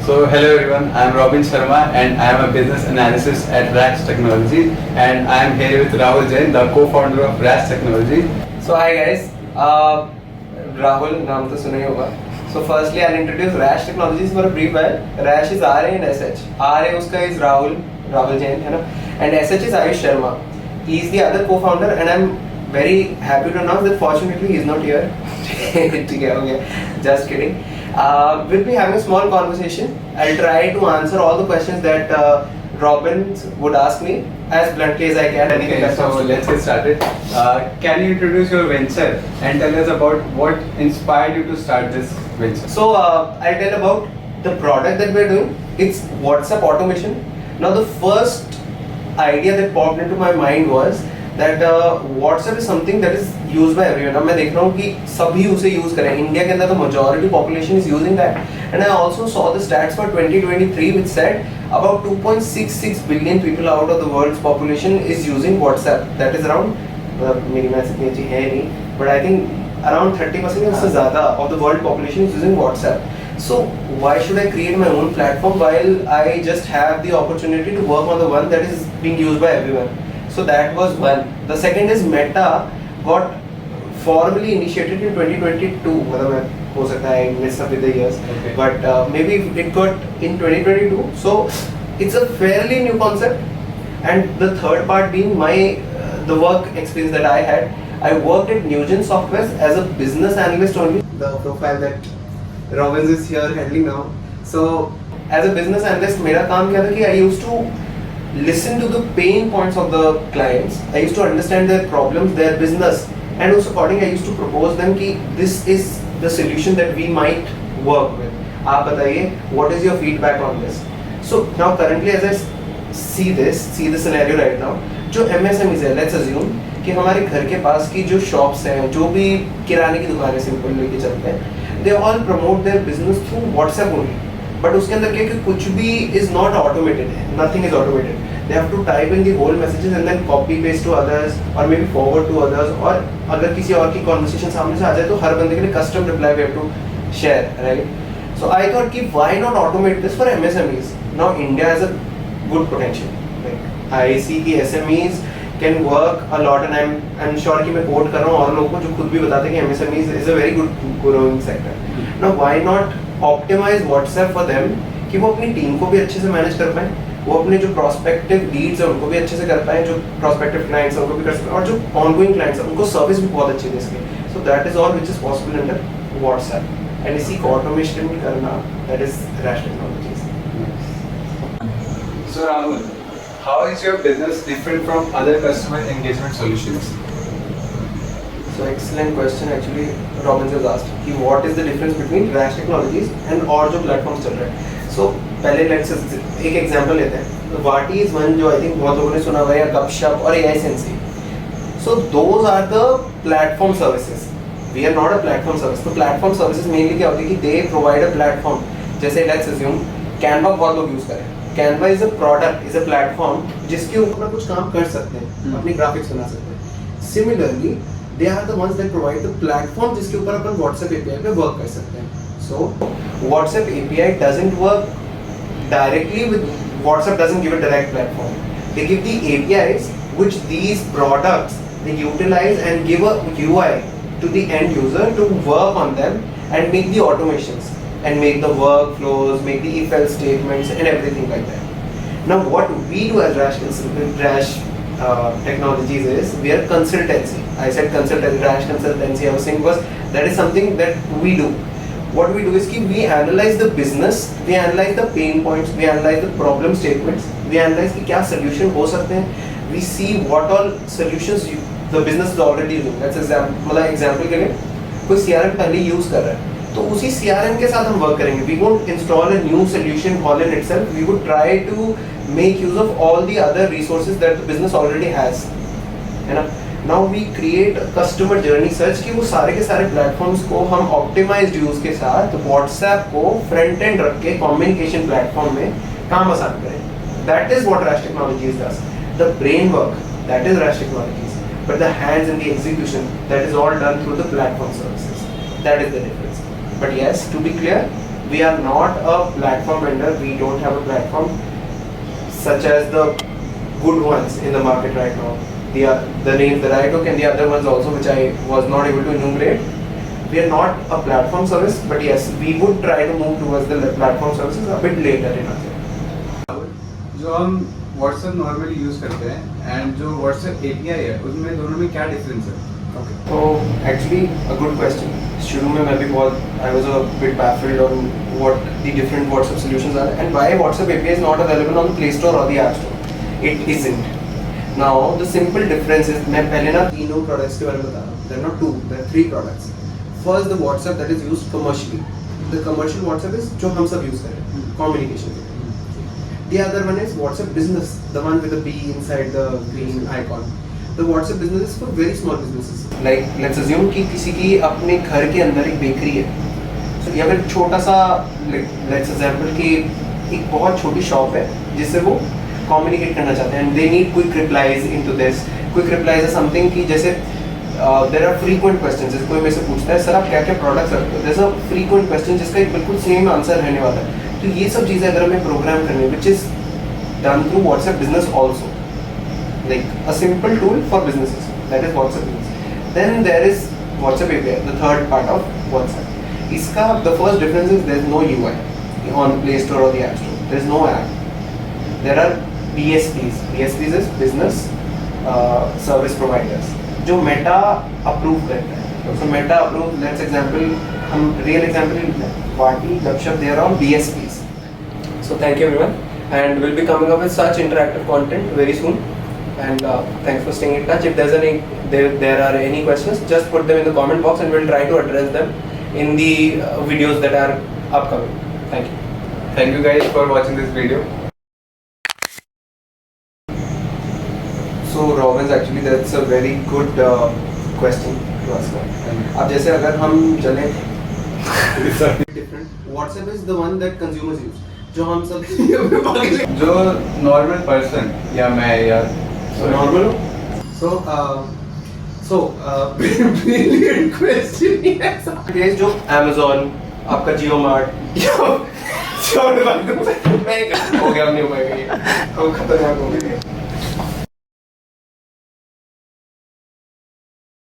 So hello everyone, I am Robin Sharma and I am a business analyst at Rash Technology, and I am here with Rahul Jain, the co-founder of Rash Technology. So hi guys, Rahul नाम तो सुना ही होगा. So firstly I'll introduce Rash Technologies for a brief while. Rash is RA and SH. RA उसका is Rahul Jain है ना, and SH is Ayush Sharma. He is the other co-founder and I'm very happy to announce that fortunately he is not here. ठीक है, हो गया. Just kidding. We'll be having a small conversation. I'll try to answer all the questions that Robin would ask me as bluntly as I can. Okay, so let's get started. Can you introduce your venture and tell us about what inspired you to start this venture? So I'll tell about the product that we're doing. It's WhatsApp automation. Now the first idea that popped into my mind was that WhatsApp is something that is used by everyone. अब मैं देख रहा हूँ कि सभी उसे use करें. India के अंदर तो majority population is using that. And I also saw the stats for 2023 which said about 2.66 billion people out of the world's population is using WhatsApp. That is around मेरी मैथ इतनी अच्छी है नहीं, but I think around 30% या उससे ज़्यादा of the world population is using WhatsApp. So why should I create my own platform while I just have the opportunity to work on the one that is being used by everyone? So that was one. The second is Meta got formally initiated in 2022. मतलब हो सकता है I messed up with the years, Okay. but maybe it got in 2022. So it's a fairly new concept. And the third part being my the work experience that I had. I worked at Newgen Software as a business analyst only. The profile that Robbins is here handling now. So as a business analyst, मेरा काम क्या था कि I used to listen to the pain points of the clients. I used to understand their problems, their business, and also accordingly I used to propose them कि this is the solution that we might work with. आप बताइए, what is your feedback on this? So now currently as I see the scenario right now, जो MSMEs है, let's assume कि हमारे घर के पास की जो shops हैं, जो भी किराने की दुकानें सिंपल लेके चलते हैं, they all promote their business through WhatsApp only. But उसके अंदर क्या कि कुछ भी is not automated है, nothing is automated. They have to type in the whole messages and then copy paste to others or maybe forward to others. और अगर किसी और की conversation सामने से आ जाए तो हर बंदे के लिए custom reply we have to share, right? So I thought कि why not automate this for MSMEs? Now India has a good potential. Like I see कि SMEs can work a lot and I'm sure कि मैं quote कर रहा हूँ और लोगों को जो खुद भी बताते हैं कि MSMEs is a very good growing sector. Now why not optimize WhatsApp for them कि वो अपनी टीम को भी अच्छे से मैनेज कर पाएं, वो अपने जो प्रोस्पेक्टिव लीड्स हैं उनको भी अच्छे से कर पाएं, जो प्रोस्पेक्टिव क्लाइंट्स हैं उनको भी कर सकें और जो ऑनगोइंग क्लाइंट्स हैं उनको सर्विस भी बहुत अच्छी दे सकें. So that is all which is possible under WhatsApp and इसी को ऑटोमेशन करना that is rash technologies. So Rahul, how is your business different from other customer engagement solutions? So excellent question actually Robin has asked कि what is the difference between Rash Technologies and और जो platforms चल रहे हैं. So पहले let's एक example लेते हैं. Vaati is one जो I think बहुत लोगों ने सुना हुआ है, या गपशप और AI Sensei. So those are the platform services. We are not a platform service. तो platform services mainly क्या होती है कि they provide a platform. जैसे let's assume Canva बहुत लोग use करें. Canva is a product, is a platform जिसके ऊपर कुछ काम कर सकते हैं, अपनी graphics बना सकते हैं. Similarly they are the ones that provide the platform जिसके ऊपर अपन WhatsApp API पे work कर सकते हैं. So WhatsApp API doesn't work directly with WhatsApp doesn't give a direct platform. They give the APIs which these products they utilize and give a UI to the end user to work on them and make the automations and make the workflows, make the if-else statements and everything like that. Now what we do as Rash Technologies is we are consultancy. I said consultancy, Rash consultancy. I was saying was that is something that we do. What we do is कि we analyze the business, we analyze the pain points, we analyze the problem statements, we analyze कि क्या solution हो सकते हैं. We see what all solutions the business is already doing. That's example के लिए कोई CRM पहले use कर रहा है तो उसी CRM के साथ हम work करेंगे. We won't install a new solution all in itself. We would try to make use of all the other resources that the business already has. है ना? Now we create a customer journey search कि वो सारे के सारे platforms को हम optimized use के साथ WhatsApp को front end रख के communication platform में काम आसान करें. That is what Rash Technologies does. The brain work, that is Rash Technologies. But the hands and the execution, that is all done through the platform services. That is the difference. But yes, to be clear, we are not a platform vendor. We don't have a platform such as the good ones in the market right now. The names that I took and the other ones also, which I was not able to enumerate. We are not a platform service, but yes, we would try to move towards the platform services a bit later in our journey. जो हम WhatsApp normally use करते हैं and जो WhatsApp API है उसमें दोनों में क्या डिफरेंस है? तो एक्चुअली अ गुड क्वेश्चन. शुरू में मैं भी बहुत I was a bit baffled on what the different WhatsApp solutions are and why WhatsApp API is not available on the Play Store or the App Store. It isn't. Now the simple difference is मैं पहले ना तीनों products के बारे में बता रहा हूँ. There are not two, there are three products. First the WhatsApp that is used commercially. The commercial WhatsApp is जो हम सब use कर रहे हैं communication. The other one is WhatsApp Business, the one with the B inside the green icon. The WhatsApp Business is for very small businesses. Like let's assume कि किसी की अपने घर के अंदर एक बेकरी है. So या फिर छोटा सा let's example कि एक बहुत छोटी शॉप है जिससे वो communicate करना चाहते हैं and they need quick replies into this. Quick replies is something कि जैसे there are frequent questions. जैसे कोई मेरे से पूछता है सर आप क्या क्या प्रोडक्ट्स रखते हो. There's a frequent question जिसका एक बिल्कुल सेम आंसर रहने वाला है. तो ये सब चीज़ें अगर हमें प्रोग्राम करनी which is done through WhatsApp Business also, like a simple tool for businesses, that is WhatsApp Business. Then there is WhatsApp API, the third part of WhatsApp. इसका the first difference is there is no UI on Play Store or the App Store. There is no app. There are BSPs. BSPs is business service providers जो Meta approve करता है. So Meta approve, let's example हम real example ही लेते हैं. Vaati, Gupshup, they are all BSPs. So thank you everyone, and we'll be coming up with such interactive content very soon. And thanks for staying in touch. If there are any questions, just put them in the comment box, and we'll try to address them in the videos that are upcoming. Thank you. Thank you guys for watching this video. So Robin, actually that's a very good question to ask. अब जैसे अगर हम चलें different, WhatsApp is the one that consumers use. जो हम सब जो normal person या मैं या नॉर्मल हो. So brilliant question. Yes. Yes, जो Amazon, आपका Jio Mart, हो गया नहीं हो पाएगा ये, खतरनाक हो गया.